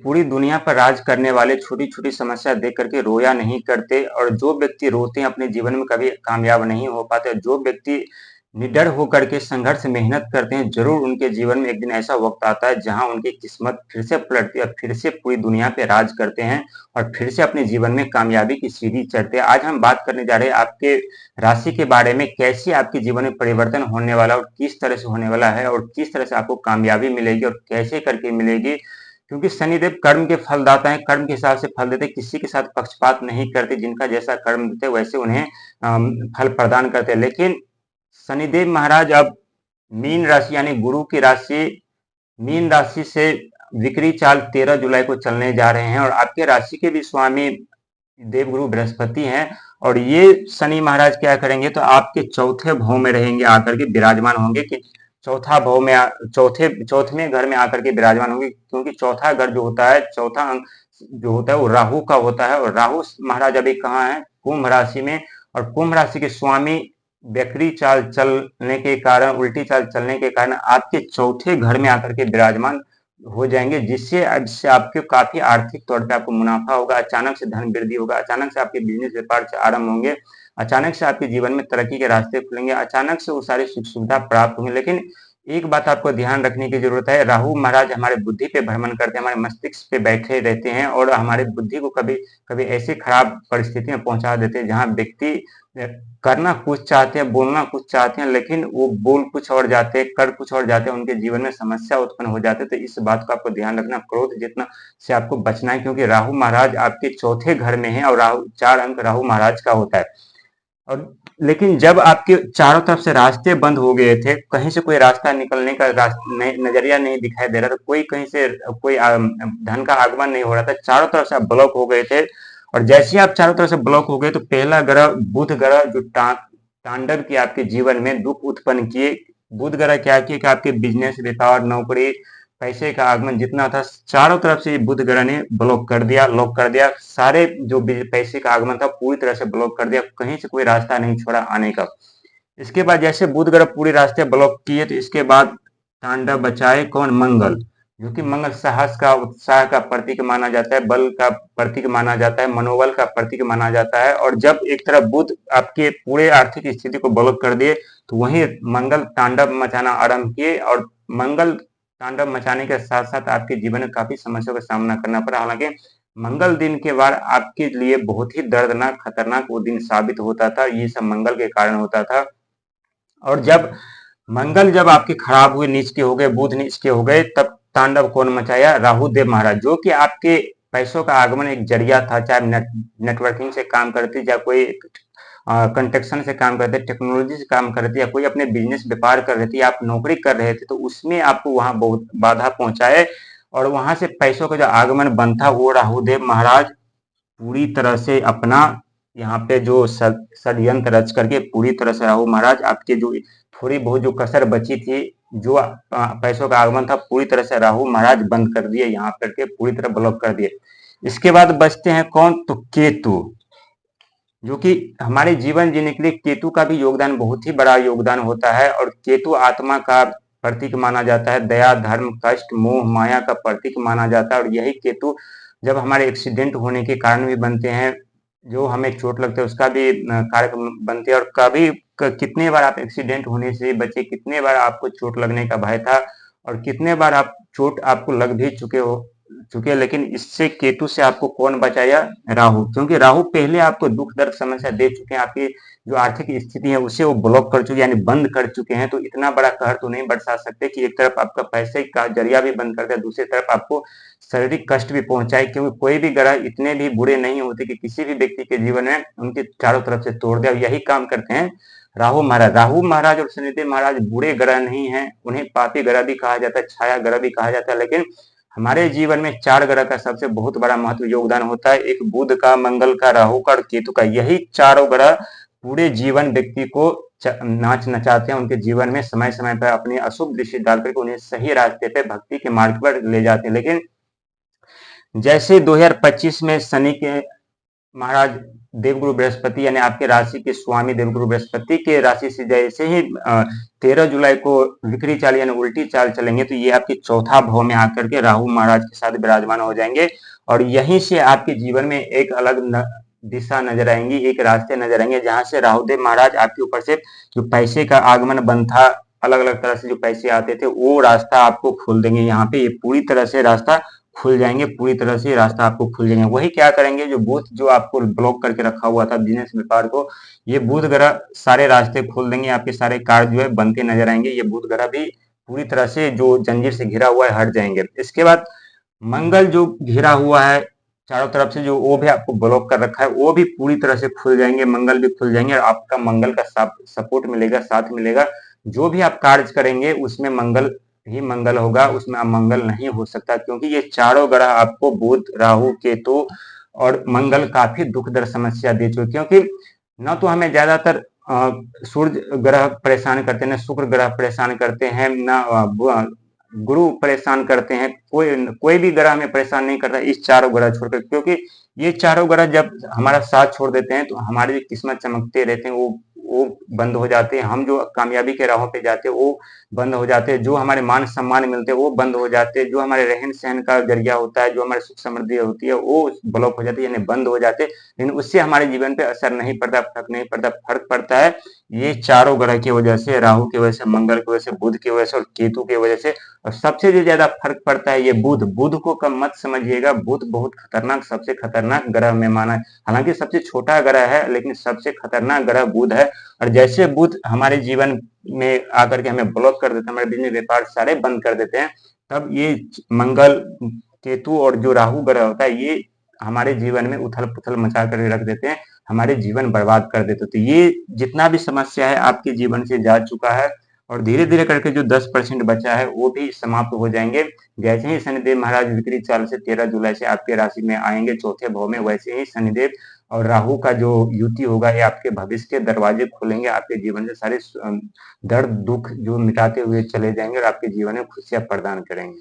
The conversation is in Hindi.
पूरी दुनिया पर राज करने वाले छोटी-छोटी समस्या देख कर के रोया नहीं करते, और जो व्यक्ति रोते हैं अपने जीवन में कभी कामयाब नहीं हो पाते, और जो व्यक्ति निडर होकर के संघर्ष मेहनत करते हैं, ज़रूर उनके जीवन में एक दिन ऐसा वक़्त आता है जहाँ उनकी किस्मत फिर से पलटती है और फिर से पूरी दुनिया पे राज करते हैं और फिर से अपने जीवन में कामयाबी की सीढ़ी चढ़ते हैं। आज हम बात करने जा रहे हैं आपके राशि के बारे में, कैसे आपके जीवन में परिवर्तन होने वाला है और किस तरह से होने वाला है और किस तरह से आपको कामयाबी मिलेगी और कैसे करके मिलेगी। क्योंकि शनिदेव कर्म के फलदाता हैं, कर्म के हिसाब से फल देते हैं, किसी के साथ पक्षपात नहीं करते, जिनका जैसा कर्म देते वैसे उन्हें फल प्रदान करते हैं। लेकिन शनिदेव महाराज अब मीन राशि यानी गुरु की राशि मीन राशि से विक्री चाल 13 जुलाई को चलने जा रहे हैं, और आपके राशि के भी स्वामी देवगुरु बृहस्पति हैं। और ये शनि महाराज क्या करेंगे, तो आपके चौथे भाव में रहेंगे, आकर के विराजमान होंगे कि चौथा भाव में चौथे घर में आकर के विराजमान होंगे, क्योंकि चौथा घर जो होता है, चौथा अंक जो होता है वो राहु का होता है, और राहु महाराज अभी कहाँ है, कुंभ राशि में। और कुंभ राशि के स्वामी वक्री चाल चलने के कारण, उल्टी चाल चलने के कारण आपके चौथे घर में आकर के विराजमान हो जाएंगे, जिससे आपके काफी आर्थिक तौर पे आपको मुनाफा होगा, अचानक से धन वृद्धि होगा, अचानक से आपके बिजनेस व्यापार से आरंभ होंगे, अचानक से आपके जीवन में तरक्की के रास्ते खुलेंगे, अचानक से वो सारी सुख सुविधा प्राप्त होंगे। लेकिन एक बात आपको ध्यान रखने की जरूरत है, राहु महाराज हमारे बुद्धि पे भ्रमण करते हैं, हमारे मस्तिष्क पे बैठे रहते हैं और हमारे बुद्धि को कभी कभी ऐसी खराब परिस्थिति में पहुंचा देते हैं जहां व्यक्ति करना कुछ चाहते हैं, बोलना कुछ चाहते हैं, लेकिन वो बोल कुछ और जाते हैं, कर कुछ और जाते हैं, उनके जीवन में समस्या उत्पन्न हो जाते हैं। तो इस बात का आपको ध्यान रखना, क्रोध जितना से आपको बचना है, क्योंकि राहु महाराज आपके चौथे घर में है और राहु 4 अंक राहु महाराज का होता है। और लेकिन जब आपके चारों तरफ से रास्ते बंद हो गए थे, कहीं से कोई रास्ता निकलने का नजरिया नहीं दिखाई दे रहा था, कोई कहीं से कोई धन का आगमन नहीं हो रहा था, चारों तरफ से आप ब्लॉक हो गए थे, और जैसे ही आप चारों तरफ से ब्लॉक हो गए तो पहला ग्रह बुध ग्रह जो तांडव किया आपके जीवन में, दुख उत्पन्न किए। बुध ग्रह क्या किए कि आपके बिजनेस, व्यापार, नौकरी, पैसे का आगमन जितना था, चारों तरफ से बुध ग्रह ने ब्लॉक कर दिया, लॉक कर दिया। सारे जो पैसे का आगमन था पूरी तरह से ब्लॉक कर दिया, कहीं से कोई रास्ता नहीं छोड़ा आने का। इसके बाद जैसे बुध ग्रह पूरे रास्ते ब्लॉक किए, तो इसके बाद तांडव बचाए कौन, मंगल, जो कि मंगल साहस का, उत्साह का प्रतीक माना जाता है, बल का प्रतीक माना जाता है, मनोबल का प्रतीक माना जाता है। और जब एक तरफ बुध आपके पूरे आर्थिक स्थिति को ब्लॉक कर दिए, तो वहीं मंगल तांडव मचाना आरंभ किए, और मंगल तांडव मचाने के साथ साथ आपके जीवन में काफी समस्याओं का सामना करना पड़ा। हालांकि मंगल दिन के बाद आपके लिए बहुत ही दर्दनाक, खतरनाक वो दिन साबित होता था, ये सब मंगल के कारण होता था। और जब मंगल जब आपके खराब हुए, नीच के हो गए, बुध नीच के हो गए, तब तांडव कौन मचाया, राहु देव महाराज, जो कि आपके पैसों का आगमन एक जरिया था, चाहे नेटवर्किंग से काम करते, या कोई कंस्ट्रक्शन से काम करते, टेक्नोलॉजी से काम करते, या कोई अपने बिजनेस व्यापार कर रहे थे, या आप नौकरी कर रहे थे, तो उसमें आपको वहां बहुत बाधा पहुंचाए, और वहां से पैसों का जो आगमन बंद था वो राहुदेव महाराज पूरी तरह से अपना यहाँ पे जो षड्यंत्र रच करके पूरी तरह से राहु महाराज आपके जो थोड़ी बहुत जो कसर बची थी, जो पैसों का आगमन था, पूरी तरह से राहु महाराज बंद कर दिए, यहाँ करके पूरी तरह ब्लॉक कर दिए। इसके बाद बचते हैं कौन, तो केतु, जो कि हमारे जीवन जीने के लिए केतु का भी योगदान बहुत ही बड़ा योगदान होता है। और केतु आत्मा का प्रतीक माना जाता है, दया, धर्म, कष्ट, मोह, माया का प्रतीक माना जाता है। और यही केतु जब हमारे एक्सीडेंट होने के कारण भी बनते हैं, जो हमें चोट लगता है उसका भी कारक बनते हैं। और कभी कितने बार आप एक्सीडेंट होने से बचे, कितने बार आपको चोट लगने का भय था, और कितने बार आप चोट आपको लग भी चुके, लेकिन इससे केतु से आपको कौन बचाया, राहु, क्योंकि राहु पहले आपको दुख दर्द समस्या दे चुके हैं, आपकी जो आर्थिक स्थिति है उसे वो ब्लॉक कर चुके, यानी बंद कर चुके हैं। तो इतना बड़ा कहर तो नहीं बरसा सकते कि एक तरफ आपका पैसे का जरिया भी बंद कर दे, दूसरी तरफ आपको शारीरिक कष्ट भी पहुंचाए, क्योंकि कोई भी ग्रह इतने भी बुरे नहीं होते कि किसी भी व्यक्ति के जीवन में उनके चारों तरफ से तोड़ दे। यही काम करते हैं राहु महाराज। राहु महाराज और शनिदेव महाराज बुरे ग्रह नहीं है, उन्हें पापी ग्रह भी कहा जाता है, छाया ग्रह भी कहा जाता है। लेकिन हमारे जीवन में 4 ग्रह का सबसे बहुत बड़ा महत्व योगदान होता है, एक बुध का, मंगल का, राहु का और केतु का। यही चारों ग्रह पूरे जीवन व्यक्ति को नाच नचाते हैं, उनके जीवन में समय समय पर अपनी अशुभ दृष्टि डाल करके उन्हें सही रास्ते पे, भक्ति के मार्ग पर ले जाते हैं। लेकिन जैसे 2025 में शनि के महाराज देवगुरु बृहस्पति यानी आपके राशि के स्वामी देवगुरु बृहस्पति के राशि से जैसे ही 13 जुलाई को विक्री चाल यानी उल्टी चाल चलेंगे, तो ये आपके चौथा भाव में आकर के राहु महाराज के साथ विराजमान हो जाएंगे और यहीं से आपके जीवन में एक अलग दिशा नजर आएंगी, एक रास्ते नजर आएंगे, जहां से राहुदेव महाराज आपके ऊपर से जो पैसे का आगमन बंद था, अलग अलग तरह से जो पैसे आते थे, वो रास्ता आपको खोल देंगे। यहाँ पे ये पूरी तरह से रास्ता खुल जाएंगे, पूरी तरह से रास्ता आपको खुल जाएंगे। वही क्या करेंगे, जो बुध जो आपको ब्लॉक करके रखा हुआ था बिजनेस व्यापार को, ये बुध ग्रह सारे रास्ते खोल देंगे, आपके सारे कार्य जो है बनते नजर आएंगे। ये बुध ग्रह भी पूरी तरह से जो जंजीर से घिरा हुआ है हट जाएंगे। इसके बाद मंगल जो घिरा हुआ है चारों तरफ से, जो वो भी आपको ब्लॉक कर रखा है, वो भी पूरी तरह से खुल जाएंगे, मंगल भी खुल जाएंगे और आपका मंगल का सपोर्ट मिलेगा, साथ मिलेगा। जो भी आप कार्य करेंगे उसमें मंगल ही मंगल होगा, उसमें अमंगल नहीं हो सकता, क्योंकि ये चारों ग्रह आपको बुध, राहु, केतु और मंगल काफी दुखदायक समस्या दे चुके, क्योंकि न तो हमें ज्यादातर सूर्य ग्रह परेशान करते हैं, न शुक्र ग्रह परेशान करते हैं, न गुरु परेशान करते हैं, कोई भी ग्रह हमें परेशान नहीं करता इस चारों ग्रह छोड़कर, क्योंकि ये चारों ग्रह जब हमारा साथ छोड़ देते हैं तो हमारी जो किस्मत चमकते रहते हैं वो बंद हो जाते हैं, हम जो कामयाबी के राहों पे जाते हैं वो बंद हो जाते हैं, जो हमारे मान सम्मान मिलते हैं वो बंद हो जाते हैं, जो हमारे रहन सहन का जरिया होता है, जो हमारी सुख समृद्धि होती है वो ब्लॉक हो जाती है, यानी बंद हो जाते हैं। लेकिन उससे हमारे जीवन पे असर नहीं पड़ता, फर्क नहीं पड़ता, फर्क पड़ता है ये चारों ग्रह की वजह से, राहु की वजह से, मंगल की वजह से, बुध की वजह से और केतु की वजह से। और सबसे जो ज्यादा फर्क पड़ता है ये बुध। बुध को कम मत समझिएगा, बुध बहुत खतरनाक, सबसे खतरनाक ग्रह में माना है। हालांकि सबसे छोटा ग्रह है लेकिन सबसे खतरनाक ग्रह बुध है। और जैसे बुध हमारे जीवन में आकर के हमें ब्लॉक कर देते हैं, हमारे बिजनेस व्यापार सारे बंद कर देते हैं, तब ये मंगल, केतु और जो राहु ग्रह होता है ये हमारे जीवन में उथल पुथल मचा कर रख देते हैं, हमारे जीवन बर्बाद कर देते। तो ये जितना भी समस्या है आपके जीवन से जा चुका है और धीरे धीरे करके जो 10% बचा है वो भी समाप्त हो जाएंगे। जैसे ही शनिदेव महाराज विपरीत चाल से 13 जुलाई से आपके राशि में आएंगे चौथे भाव में, वैसे ही शनिदेव और राहु का जो युति होगा ये आपके भविष्य के दरवाजे खोलेंगे, आपके जीवन से सारे दर्द दुख जो मिटाते हुए चले जाएंगे और आपके जीवन में खुशियां प्रदान करेंगे।